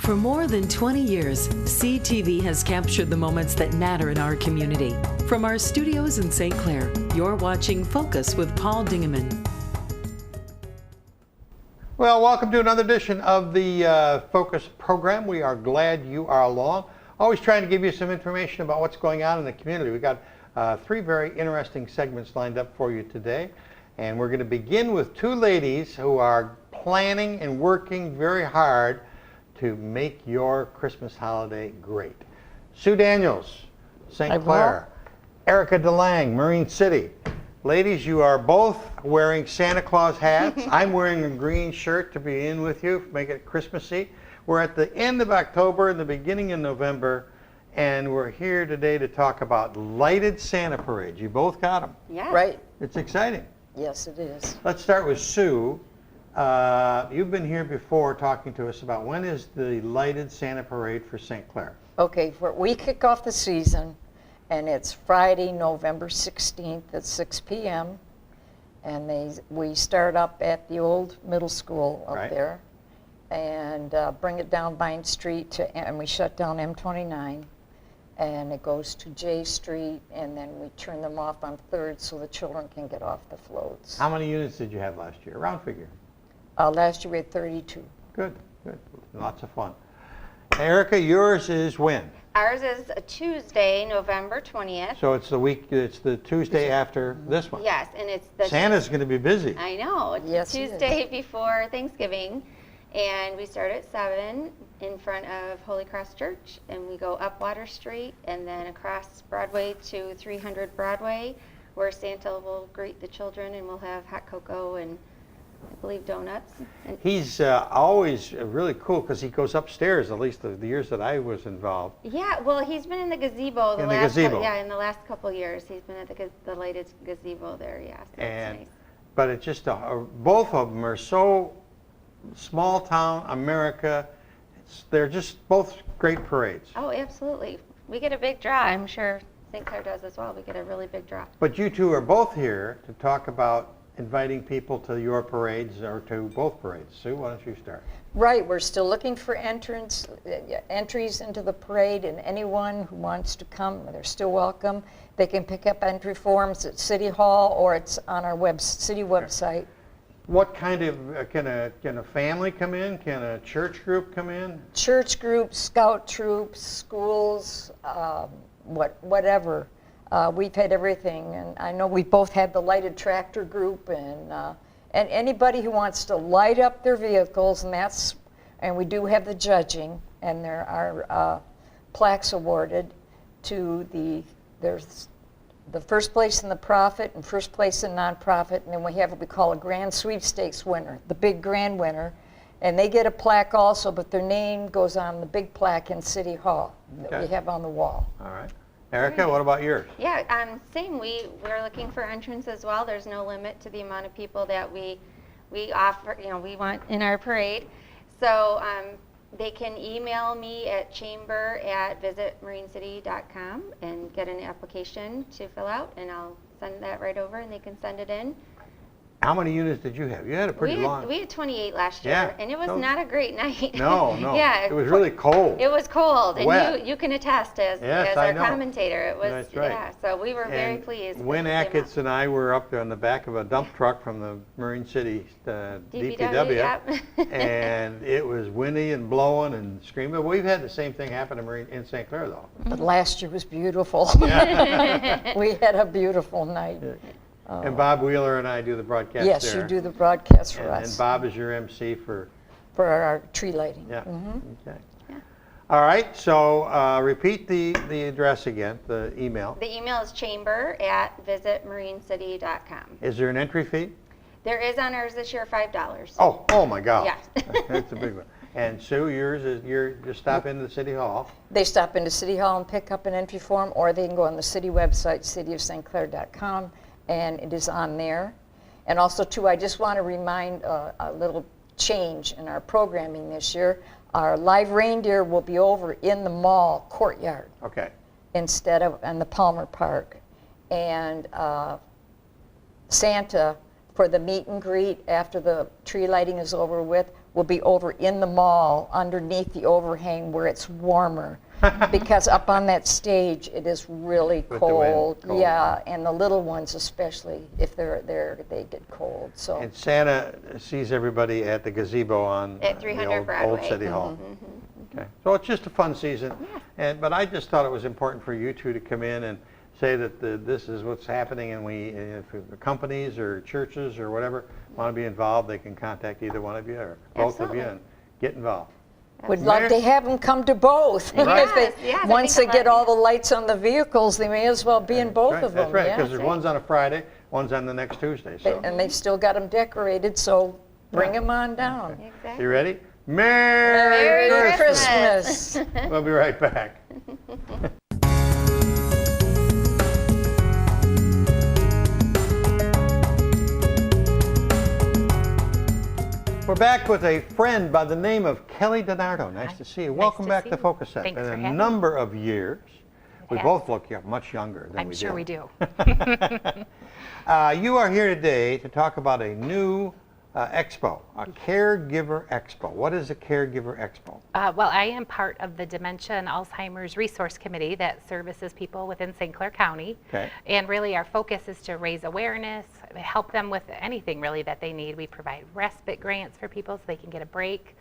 For more than 20 years, CTV has captured the moments that matter in our community. From our studios in St. Clair, you're watching Focus with Paul Dingeman. Well, welcome to another edition of the Focus program. We are glad you are along. Always trying to give you some information about what's going on in the community. We've got three very interesting segments lined up for you today. And we're going to begin with two ladies who are planning and working very hard to make your Christmas holiday great. Sue Daniels, St. Clair. Erica DeLang, Marine City. Ladies, you are both wearing Santa Claus hats. I'm wearing a green shirt to be in with you, make it Christmassy. We're at the end of October and the beginning of November, and we're here today to talk about lighted Santa parades. You both got them. Yeah. Right. It's exciting. Yes, it is. Let's start with Sue. You've been here before talking to us about when is the lighted Santa parade for St. Clair? Okay, we kick off the season, and it's Friday, November 16th at 6 p.m. And we start up at the old middle school up there, and bring it down Vine Street, and we shut down M29, and it goes to J Street, and then we turn them off on 3rd so the children can get off the floats. How many units did you have last year? Round figure. Last year we had 32. Good, good. Lots of fun. Erica, yours is when? Ours is a Tuesday, November 20th. So it's the Tuesday after this one. Yes, and it's the Santa's going to be busy. I know. It's Yes, Tuesday before Thanksgiving, and we start at 7 in front of Holy Cross Church, and we go up Water Street and then across Broadway to 300 Broadway, where Santa will greet the children, and we'll have hot cocoa and I believe donuts. And He's always really cool because he goes upstairs, at least the years that I was involved. yeah, well, he's been in the gazebo In the gazebo. in the last couple years. He's been at the lighted gazebo there, yeah. So And it's nice. but it's just both of them are so small town America. They're just both great parades. Oh, absolutely. We get a big draw. I'm sure St. Clair does as well. We get a really big draw. But you two are both here to talk about inviting people to your parades or to both parades. Sue, why don't you start? Right, we're still looking for entries into the parade, and anyone who wants to come, they're still welcome. They can pick up entry forms at City Hall, or it's on our city website. What kind of, can a family come in? Can a church group come in? Church groups, scout troops, schools, whatever. We've had everything, and I know we both had the lighted tractor group, and anybody who wants to light up their vehicles, and we do have the judging, and there are plaques awarded to there's the first place in the profit and first place in nonprofit, and then we have what we call a grand sweepstakes winner, the big grand winner, and they get a plaque also, but their name goes on the big plaque in City Hall that we have on the wall. All right. Erica, what about yours? Yeah, same. We're looking for entrants as well. There's no limit to the amount of people that we offer. We want in our parade. So they can email me at chamber@visitmarinecity.com and get an application to fill out, and I'll send that right over, and they can send it in. How many units did you have? You had a pretty long. We had 28 last year, Yeah, and it was not a great night. No. Yeah, It was really cold. It was cold, Wet. and you can attest as I our know. commentator. It was, That's right. yeah. So we were very And pleased. Wynn with the Achatz and I were up on the back of a dump truck from the Marine City DPW, yep. and it was windy and blowing and screaming. We've had the same thing happen in St. Clair, though. But last year was beautiful. We had a beautiful night. And Bob Wheeler and I do the broadcast Yes, there. you do the broadcast for us. And Bob is your MC for our tree lighting. Yeah. Mhm. Okay. Yeah. All right. So repeat the address again, the email. The email is chamber@visitmarinecity.com. Is there an entry fee? There is on ours this year $5. Oh my God. Yeah. That's a big one. And Sue, yours is you just stop into the City Hall. They stop into City Hall and pick up an entry form, or they can go on the city website, cityofstclair.com, and it is on there. And also, too, I just want to remind a little change in our programming this year. Our live reindeer will be over in the mall courtyard. Okay. Instead of in the Palmer Park. And Santa, for the meet and greet after the tree lighting is over with, will be over in the mall underneath the overhang where it's warmer. Because up on that stage, it is really With the wind, cold. cold. Yeah, and the little ones especially, if they're there, they get cold. So And Santa sees everybody at the gazebo on At the 300 old Broadway. City Hall. Okay, so it's just a fun season, but I just thought it was important for you two to come in and say that this is what's happening, and if the companies or churches or whatever want to be involved, they can contact either one of you or both of you Absolutely. and get involved. would love to have them come to both. Right. If they, Yes, I once they think get I'll all the lights on the vehicles, they may as well be in both Right, of them. That's right, because yeah. there's one's on a Friday, one's on the next Tuesday. So And they've still got them decorated, so bring them on down. Exactly. you ready? Merry Merry Christmas! Christmas. We'll be right back. We're back with a friend by the name of Kelly DiNardo. Nice to see you. Welcome to back see to you. Focus Set. Thanks Been for a having me. number of years. We has. both look much younger than I'm we sure do. we do. You are here today to talk about a new expo, a Caregiver EXPO. What is a Caregiver EXPO? Well, I am part of the Dementia and Alzheimer's Resource Committee that services people within St. Clair County. Okay. And really our focus is to raise awareness, help them with anything really that they need. We provide respite grants for people so they can get a break.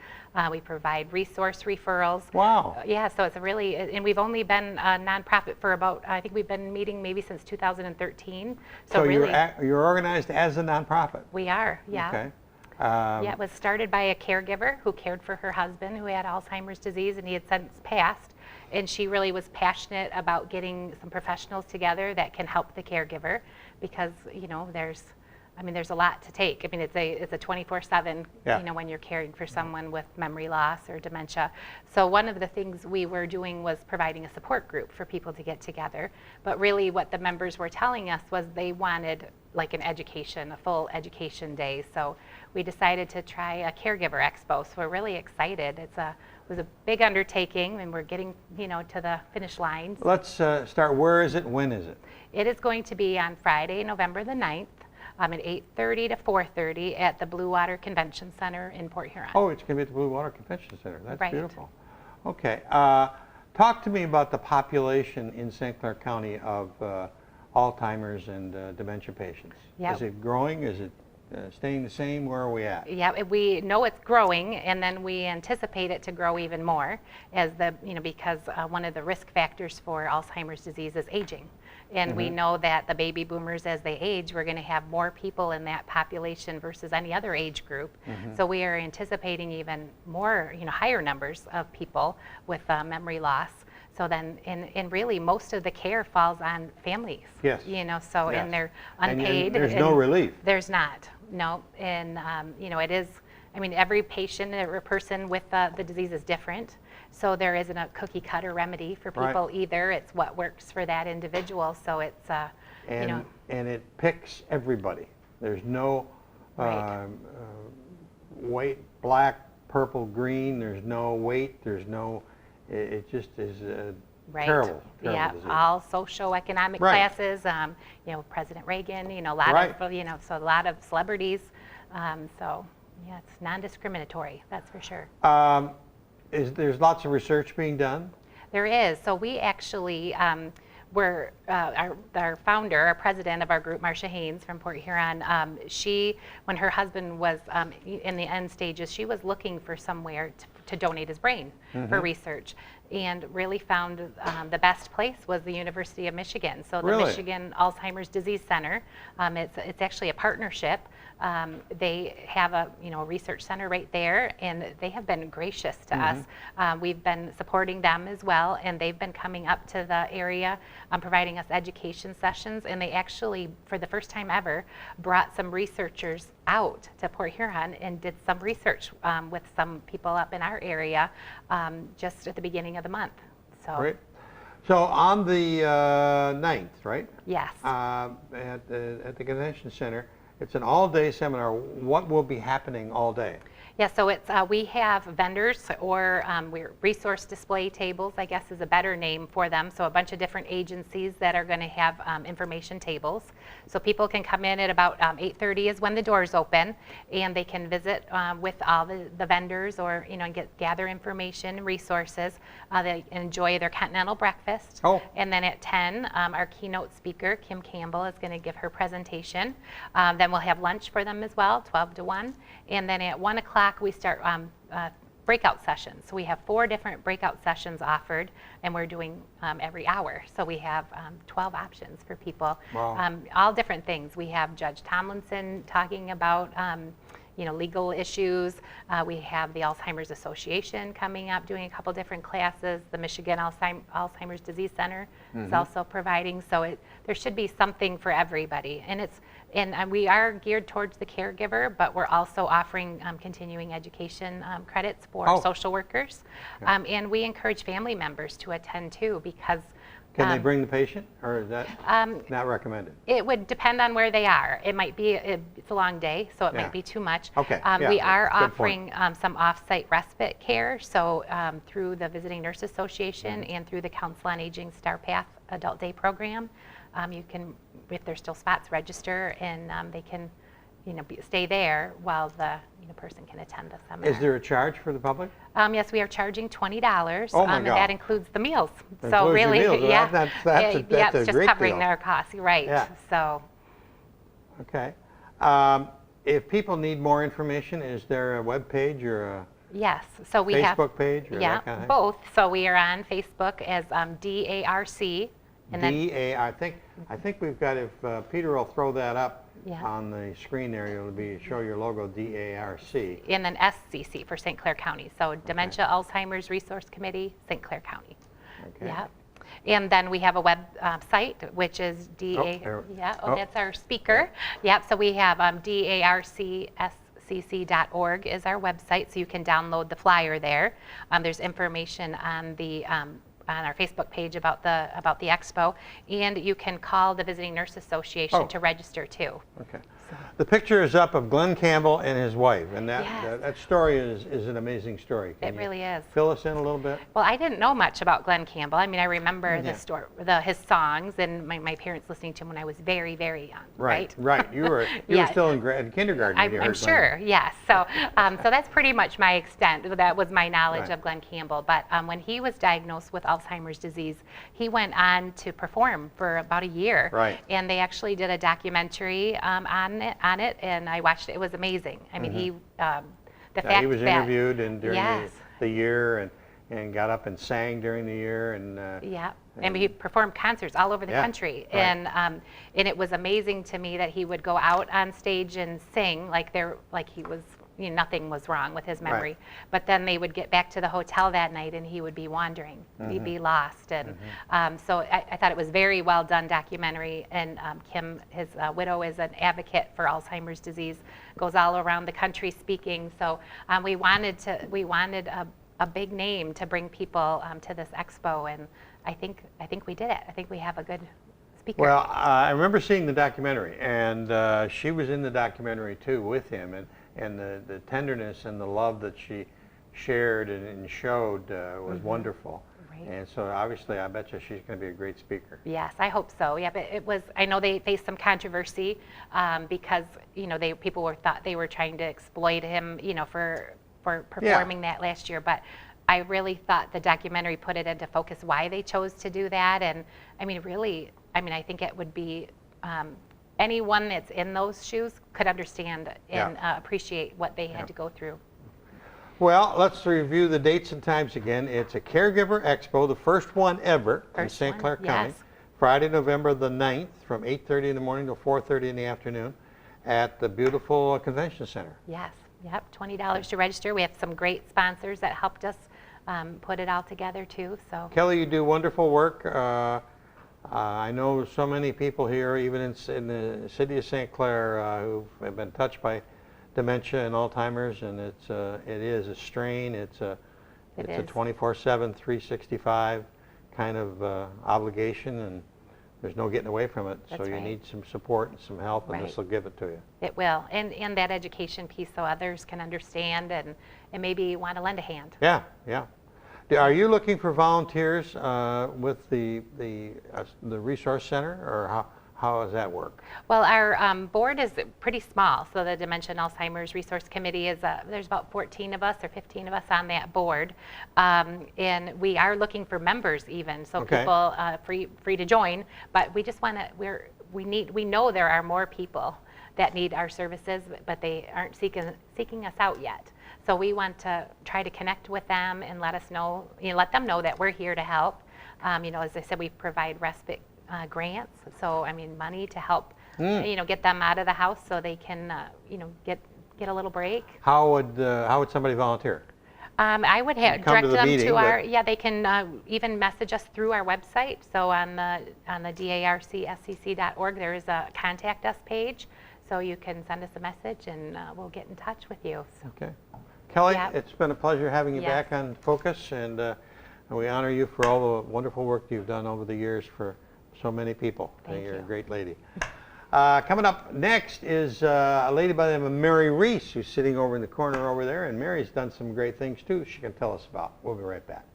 We provide resource referrals. Wow. Yeah, so it's a really, and we've only been a nonprofit for about, I think we've been meeting maybe since 2013. So really, you're organized as a nonprofit? we are, yeah. Okay. Yeah, it was started by a caregiver who cared for her husband who had Alzheimer's disease, and he had since passed. And she really was passionate about getting some professionals together that can help the caregiver, because there's a lot to take. I mean, it's a 24/7. Yeah. When you're caring for someone with memory loss or dementia. So one of the things we were doing was providing a support group for people to get together. But really, what the members were telling us was they wanted like a full education day. So we decided to try a Caregiver Expo. So we're really excited. It was a big undertaking, and we're getting to the finish line. Let's start. Where is it? When is it? It is going to be on Friday, November the 9th. At 8:30 to 4:30 at the Blue Water Convention Center in Port Huron. Oh, it's going to be at the Blue Water Convention Center. That's Right. beautiful. Okay. Talk to me about the population in St. Clair County of Alzheimer's and dementia patients. Yeah. Is it growing? Is it staying the same? Where are we at? Yeah, we know it's growing, and then we anticipate it to grow even more as because one of the risk factors for Alzheimer's disease is aging. And we know that the baby boomers, as they age, we're going to have more people in that population versus any other age group. So we are anticipating even more, higher numbers of people with memory loss. So then, and really, most of the care falls on families. Yes. So Yes. and they're And unpaid. there's no relief. There's not. No, and it is. I mean, every patient or person with the disease is different. So there isn't a cookie cutter remedy for people either. It's what works for that individual. So it's And it picks everybody. There's no Right. white, black, purple, green. There's no weight. There's no. It just is right. terrible. Yeah, disease. all socioeconomic Right. classes. President Reagan. A lot Right. of so a lot of celebrities. So yeah, it's non-discriminatory. That's for sure. There's lots of research being done? There is. So we actually, our founder, our president of our group, Marcia Haynes from Port Huron, when her husband was in the end stages, she was looking for somewhere to donate his brain for research, and really found the best place was the University of Michigan. So the Really? Michigan Alzheimer's Disease Center, it's actually a partnership. They have a research center right there, and they have been gracious to us. We've been supporting them as well, and they've been coming up to the area, providing us education sessions, and they actually, for the first time ever, brought some researchers out to Port Huron and did some research with some people up in our area just at the beginning of the month. So Great. So on the 9th, right? yes. At the convention center, it's an all-day seminar. What will be happening all day? Yeah, so it's we have vendors or we're resource display tables, I guess is a better name for them. So a bunch of different agencies that are going to have information tables. So people can come in at about 8:30 is when the doors open, and they can visit with all the vendors or gather information, resources. They enjoy their continental breakfast. Oh. And then at 10, our keynote speaker, Kim Campbell, is going to give her presentation. Then we'll have lunch for them as well, 12 to 1. And then at 1 o'clock, we start breakout sessions. So we have 4 different breakout sessions offered, and we're doing every hour. So we have 12 options for people. Wow. All different things. We have Judge Tomlinson talking about legal issues. We have the Alzheimer's Association coming up, doing a couple different classes. The Michigan Alzheimer's Disease Center is also providing. So there should be something for everybody. And we are geared towards the caregiver, but we're also offering continuing education credits for social workers. Okay. And we encourage family members to attend too, because Can they bring the patient, or is that not recommended? it would depend on where they are. It might be, it's a long day, so it Yeah. might be too much. Okay, We yeah, are good point. offering some off-site respite care, so through the Visiting Nurse Association and through the Council on Aging Star Path Adult Day Program. You can, if there's still spots, register, and they can stay there while the person can attend the seminar. Is there a charge for the public? Yes, we are charging $20, Oh my and God. that includes the meals. Includes So the really, meals. Well, yeah, that's yeah, a it's just great covering deal. their costs, right? Yeah. So Okay. If people need more information, is there a web page or a yes, so we have Facebook page or yeah, that kind of thing? both. So we are on Facebook as DARC, and then I think we've got, if Peter will throw that up Yeah. on the screen there, it'll show your logo, DARC. and then SCC for St. Clair County. So Dementia Alzheimer's Resource Committee, St. Clair County. Okay. Yeah. And then we have a web site, which is there- that's our speaker. Yep, so we have DARCSCC.org is our website, so you can download the flyer there. There's information on the on our Facebook page about the expo, and you can call the Visiting Nurse Association to register too. Okay. The picture is up of Glenn Campbell and his wife, and Yes. that story is an amazing story. Can It you really is. fill us in a little bit? Well, I didn't know much about Glenn Campbell. I mean, I remember his songs and my parents listening to him when I was very, very young. Right. You were Yeah. still in kindergarten. when you I'm heard sure, yes. So, so that's pretty much my extent. That was my knowledge Right. of Glenn Campbell. But when he was diagnosed with Alzheimer's disease, he went on to perform for about a year. Right. And they actually did a documentary on it, and I watched it. It was amazing. I mean, he the fact he was that interviewed during yes. the year and got up and sang during the year and Yeah, and he performed concerts all over the Yeah, country, right. and it was amazing to me that he would go out on stage and sing like he was, nothing was wrong with his memory. Right. But then they would get back to the hotel that night, and he would be wandering, he'd be lost, and so I thought it was very well done documentary. And Kim, his widow, is an advocate for Alzheimer's disease, goes all around the country speaking. So we wanted a big name to bring people to this expo, and I think we did it. I think we have a good speaker. Well, I remember seeing the documentary, and she was in the documentary too with him, and the tenderness and the love that she shared and showed was wonderful. Right. And so obviously, I bet you she's going to be a great speaker. Yes, I hope so. Yeah, but I know they faced some controversy because people thought they were trying to exploit him, for performing that last year. But I really thought the documentary put it into focus why they chose to do that. And I mean, really, I think it would be anyone that's in those shoes could understand and appreciate what they had to go through. Well, let's review the dates and times again. It's a Caregiver EXPO, the first one ever in St. one, Clair County. yes. Friday, November the 9th from 8:30 in the morning to 4:30 in the afternoon at the beautiful convention center. Yes, yep, $20 to register. We have some great sponsors that helped us put it all together too. So Kelly, you do wonderful work. I know so many people here, even in the city of St. Clair, who have been touched by dementia and Alzheimer's, and it is a strain. It's a 24/7, 365 kind of obligation, and there's no getting away from it. That's So you right. need some support and some help, and Right. this will give it to you. It will, and that education piece so others can understand and maybe want to lend a hand. Yeah, yeah. Are you looking for volunteers with the resource center, or how does that work? Well, our board is pretty small, so the Dementia and Alzheimer's Resource Committee is, there's about 14 of us or 15 of us on that board, and we are looking for members even, so Okay. people free to join, but we just want to, we know there are more people that need our services, but they aren't seeking us out yet. So we want to try to connect with them and let them know that we're here to help. As I said, we provide respite grants, so money to help get them out of the house so they can get a little break. How would somebody volunteer? I would come to direct the them meeting, to our, but- they can even message us through our website. So on the darcscc.org there is a contact us page, so you can send us a message and we'll get in touch with you. So. Okay. Kelly, Yep. it's been a pleasure having you Yes. back on Focus, and we honor you for all the wonderful work you've done over the years for so many people. Thank You're you. a great lady. Coming up next is a lady by the name of Mary Reese, who's sitting over in the corner over there, and Mary's done some great things too she can tell us about. We'll be right back.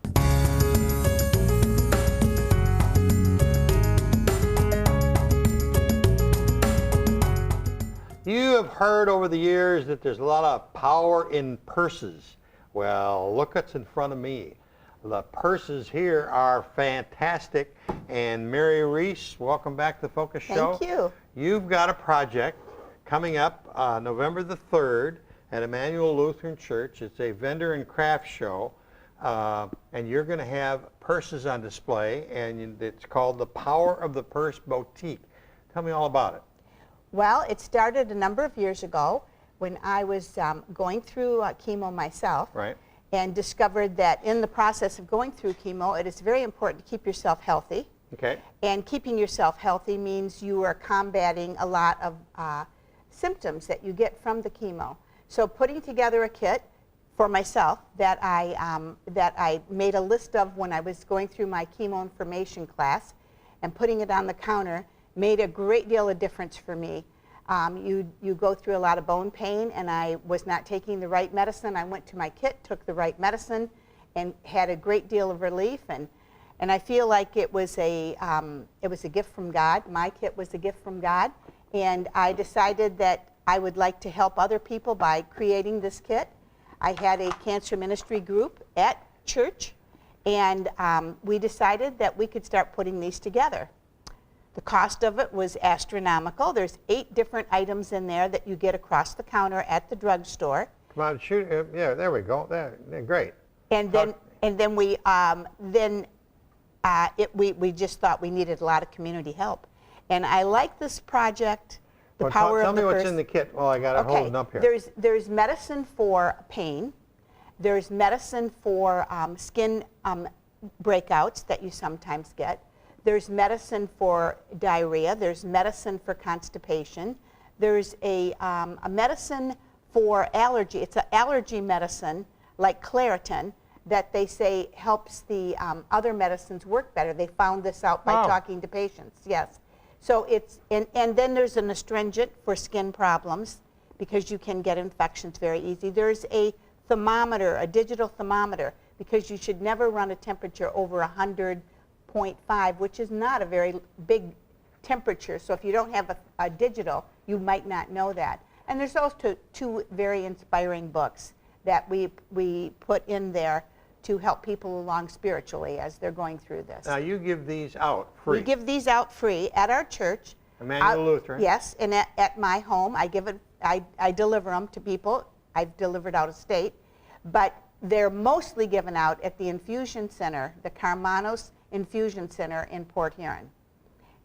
You have heard over the years that there's a lot of power in purses. Well, look what's in front of me. The purses here are fantastic. And Mary Reese, welcome back to the Focus Show. Thank you. You've got a project coming up November the 3rd at Emmanuel Lutheran Church. It's a vendor and craft show. And you're going to have purses on display, and it's called the Power of the Purse Boutique. Tell me all about it. Well, it started a number of years ago when I was going through chemo myself. Right. And discovered that in the process of going through chemo, it is very important to keep yourself healthy. Okay. And keeping yourself healthy means you are combating a lot of symptoms that you get from the chemo. So putting together a kit for myself that I made a list of when I was going through my chemo information class, and putting it on the counter made a great deal of difference for me. You go through a lot of bone pain, and I was not taking the right medicine. I went to my kit, took the right medicine, and had a great deal of relief. And I feel like it was a gift from God. My kit was a gift from God, and I decided that I would like to help other people by creating this kit. I had a cancer ministry group at church, and we decided that we could start putting these together. The cost of it was astronomical. There's 8 different items in there that you get across the counter at the drugstore. Come on, shoot. Yeah, there we go. They're great. And then we just thought we needed a lot of community help. And I like this project, the power Tell of me the what's purse. in the kit. Well, I got it holding up here. There's medicine for pain. There's medicine for skin breakouts that you sometimes get. There's medicine for diarrhea. There's medicine for constipation. There's a medicine for allergy. It's an allergy medicine like Claritin that they say helps the other medicines work better. They found this out by talking to patients, yes. So it's, and then there's an astringent for skin problems because you can get infections very easy. There's a thermometer, a digital thermometer, because you should never run a temperature over 100.5, which is not a very big temperature. So if you don't have a digital, you might not know that. And there's also 2 very inspiring books that we put in there to help people along spiritually as they're going through this. Now, you give these out free. We give these out free at our church. Emmanuel Lutheran. Yes, and at my home, I deliver them to people. I've delivered out of state, but they're mostly given out at the infusion center, the Carmanos Infusion Center in Port Huron.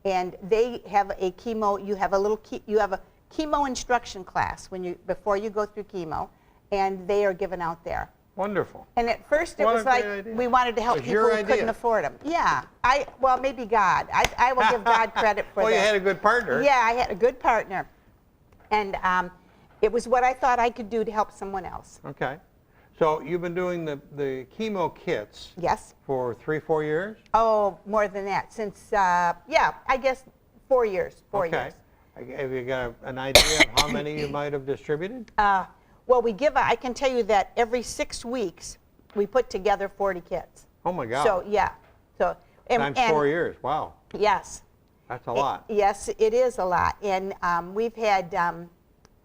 And they have a chemo. You have a chemo instruction class before you go through chemo, and they are given out there. Wonderful. And at first it What was a great like idea. we wanted to help It was people your who couldn't idea. afford them. Yeah, well, maybe God. I will give God credit for Well, that. you had a good partner. Yeah, I had a good partner. And it was what I thought I could do to help someone else. Okay. So you've been doing the chemo kits Yes. for 3-4 years? Oh, more than that. Since, yeah, I guess 4 years. 4 Okay. years. Have you got an idea of how many you might have distributed? Well, I can tell you that every 6 weeks, we put together 40 kits. Oh my God. So, yeah. So, Times 4 years. Wow. Yes. That's a lot. Yes, it is a lot. And we've had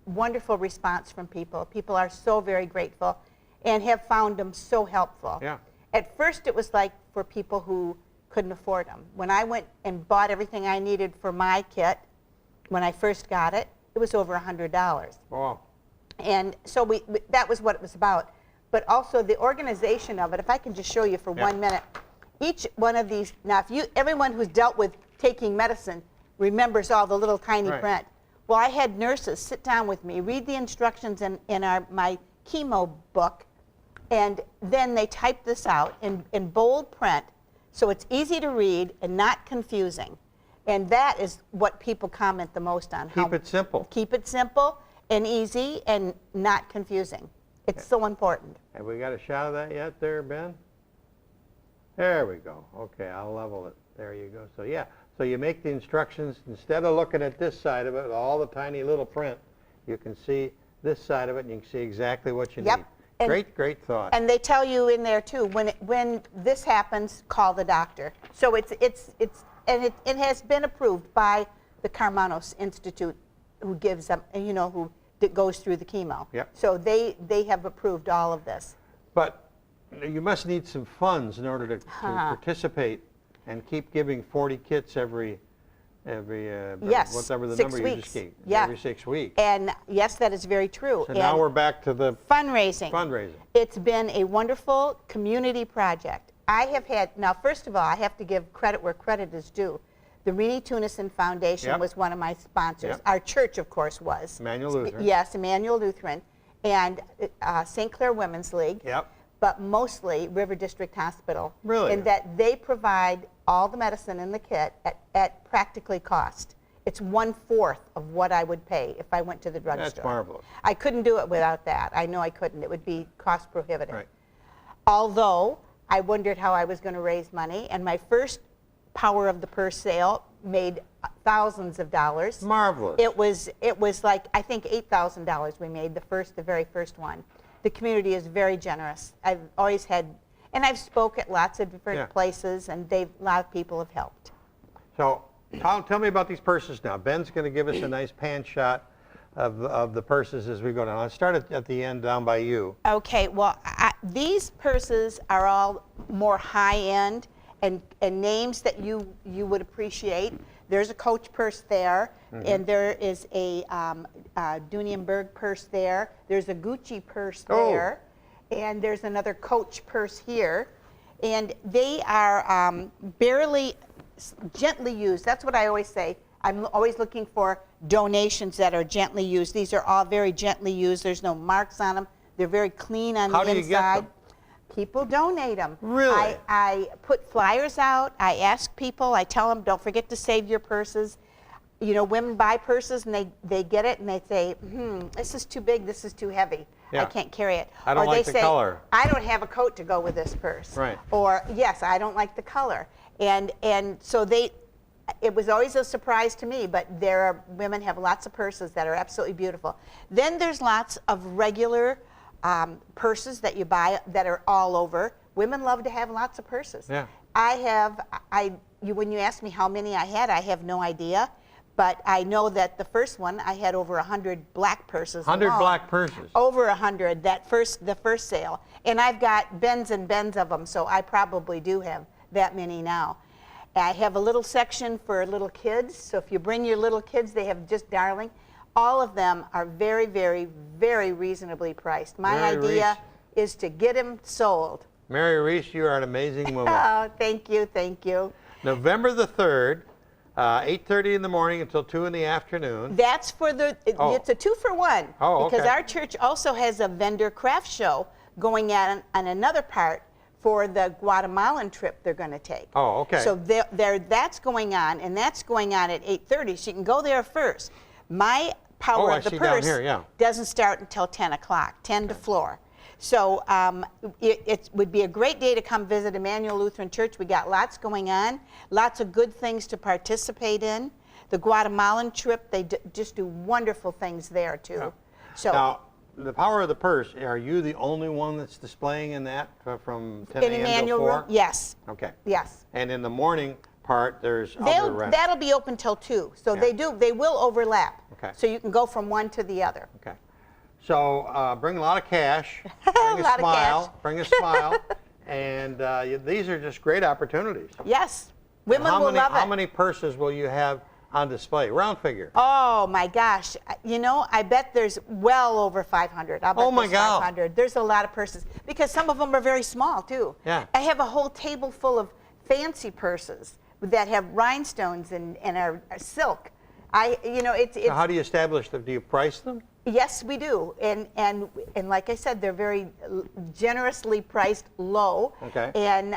wonderful response from people. People are so very grateful and have found them so helpful. Yeah. At first, it was like for people who couldn't afford them. When I went and bought everything I needed for my kit, when I first got it, it was over $100. Wow. And so that was what it was about. But also the organization of it, if I can just show you for 1 minute, each one of these, now everyone who's dealt with taking medicine remembers all the little tiny print. Well, I had nurses sit down with me, read the instructions in my chemo book, and then they type this out in bold print so it's easy to read and not confusing. And that is what people comment the most on. Keep it simple. Keep it simple and easy and not confusing. It's so important. Have we got a shot of that yet there, Ben? There we go. Okay, I'll level it. There you go. So yeah, so you make the instructions, instead of looking at this side of it, all the tiny little print, you can see this side of it and you can see exactly what you need. And, great thought. And they tell you in there too, when this happens, call the doctor. So it has been approved by the Karmanos Institute, who gives them, who goes through the chemo. Yep. So they have approved all of this. But you must need some funds in order to participate and keep giving 40 kits every yes, whatever the 6 number you weeks. just gave. Yeah. Every 6 weeks. And yes, that is very true. So now we're back to the fundraising. It's been a wonderful community project. I have had, now first of all, I have to give credit where credit is due. The Renee Tunison Foundation was one of my sponsors. Our church, of course, was. Emmanuel Lutheran. Yes, Emmanuel Lutheran. And St. Clair Women's League. Yep. But mostly River District Hospital. Really? In that they provide all the medicine in the kit at practically cost. It's 1/4 of what I would pay if I went to the drugstore. That's marvelous. I couldn't do it without that. I know I couldn't. It would be cost prohibitive. Right. Although I wondered how I was going to raise money, and my first Power of the Purse sale made thousands of dollars. Marvelous. It was like, I think $8,000 we made the very first one. The community is very generous. I've always had, and I've spoke at lots of different places, and a lot of people have helped. So tell me about these purses now. Ben's going to give us a nice pan shot of the purses as we go down. I'll start at the end down by you. Okay, well, these purses are all more high-end and names that you would appreciate. There's a Coach purse there, and there is a Dunienberg purse there. There's a Gucci purse there, and there's another Coach purse here. And they are barely, gently used. That's what I always say. I'm always looking for donations that are gently used. These are all very gently used. There's no marks on them. They're very clean on the inside. How do you get them? People donate them. Really? I put flyers out. I ask people. I tell them, don't forget to save your purses. You know, women buy purses and they get it and they say, this is too big, this is too heavy. I can't carry it. I don't or like they the say, color. I don't have a coat to go with this purse. Right. Or, yes, I don't like the color. And so it was always a surprise to me, but women have lots of purses that are absolutely beautiful. Then there's lots of regular purses that you buy that are all over. Women love to have lots of purses. Yeah. When you ask me how many I have no idea, but I know that the first one, I had over 100 black purses. 100 black purses. Over 100, the first sale. And I've got bins and bins of them, so I probably do have that many now. I have a little section for little kids, so if you bring your little kids, they have just darling. All of them are very, very, very reasonably priced. My idea is to get them sold. Mary Reese, you are an amazing woman. Oh, thank you, thank you. November the 3rd, 8:30 in the morning until 2 in the afternoon. That's for it's a 2-for-1. Oh, okay. Because our church also has a vendor craft show going on another part for the Guatemalan trip they're going to take. Oh, okay. So that's going on, and that's going on at 8:30, so you can go there first. My Power of the Purse doesn't start until 10 o'clock, 10 to floor. So it would be a great day to come visit Emmanuel Lutheran Church. We got lots going on, lots of good things to participate in. The Guatemalan trip, they just do wonderful things there too. Yeah. So Now, the power of the purse, are you the only one that's displaying in that from 10 in a.m. Emmanuel till 4? room, yes, Okay. yes. And in the morning part, there's other rentals. That'll be open till 2. So Yeah. they will overlap. Okay. So you can go from one to the other. Okay. So bring a lot of cash, bring a lot of smile, cash. bring a smile, and these are just great opportunities. Yes, And women will love it. How many purses will you have on display? Round figure. Oh my gosh! You know, I bet there's well over 500. I'll bet Oh my there's God. 500. There's a lot of purses because some of them are very small too. Yeah. I have a whole table full of fancy purses that have rhinestones and are silk. It's So how do you establish them? Do you price them? yes, we do, and like I said, they're very generously priced low. Okay. And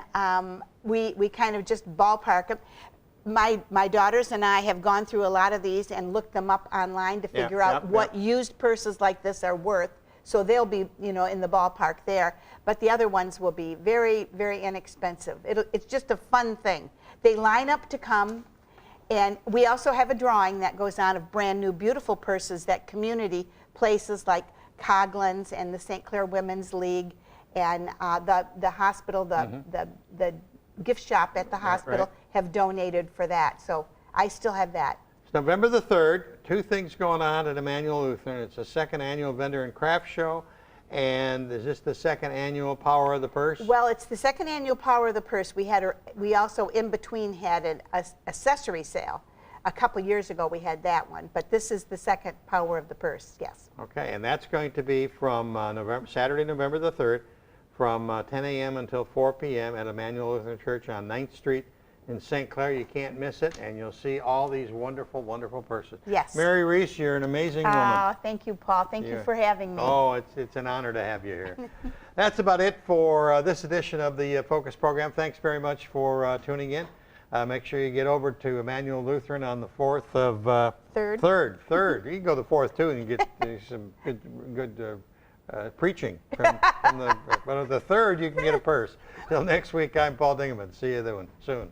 we kind of just ballpark them. My daughters and I have gone through a lot of these and looked them up online to figure out what used purses like this are worth. So they'll be, in the ballpark there. But the other ones will be very, very inexpensive. It's just a fun thing. They line up to come. And we also have a drawing that goes on of brand new beautiful purses that community places like Coughlin's and the St. Clair Women's League and the hospital, the gift shop at the hospital have donated for that. So I still have that. It's November the 3rd. 2 things going on at Emmanuel Lutheran. It's the second annual vendor and craft show. And is this the second annual Power of the Purse? Well, it's the second annual Power of the Purse. We also in between had an accessory sale. A couple years ago we had that one, but this is the second Power of the Purse. Yes. Okay, and that's going to be from Saturday, November the 3rd, from 10 a.m. until 4 p.m. at Emmanuel Lutheran Church on 9th Street in St. Clair. You can't miss it, and you'll see all these wonderful, wonderful purses. Yes. Mary Reese, you're an amazing woman. Oh, thank you, Paul. Thank you for having me. Oh, it's an honor to have you here. That's about it for this edition of the Focus program. Thanks very much for tuning in. Make sure you get over to Emmanuel Lutheran on the 4th of... Third. You can go the 4th, too, and you get some good preaching. But on the 3rd, you can get a purse. Till next week, I'm Paul Dingeman. See you soon.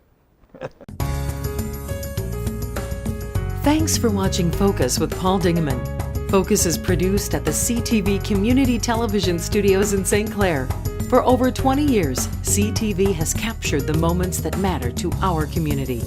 Thanks for watching Focus with Paul Dingeman. Focus is produced at the CTV Community Television Studios in St. Clair. For over 20 years, CTV has captured the moments that matter to our community.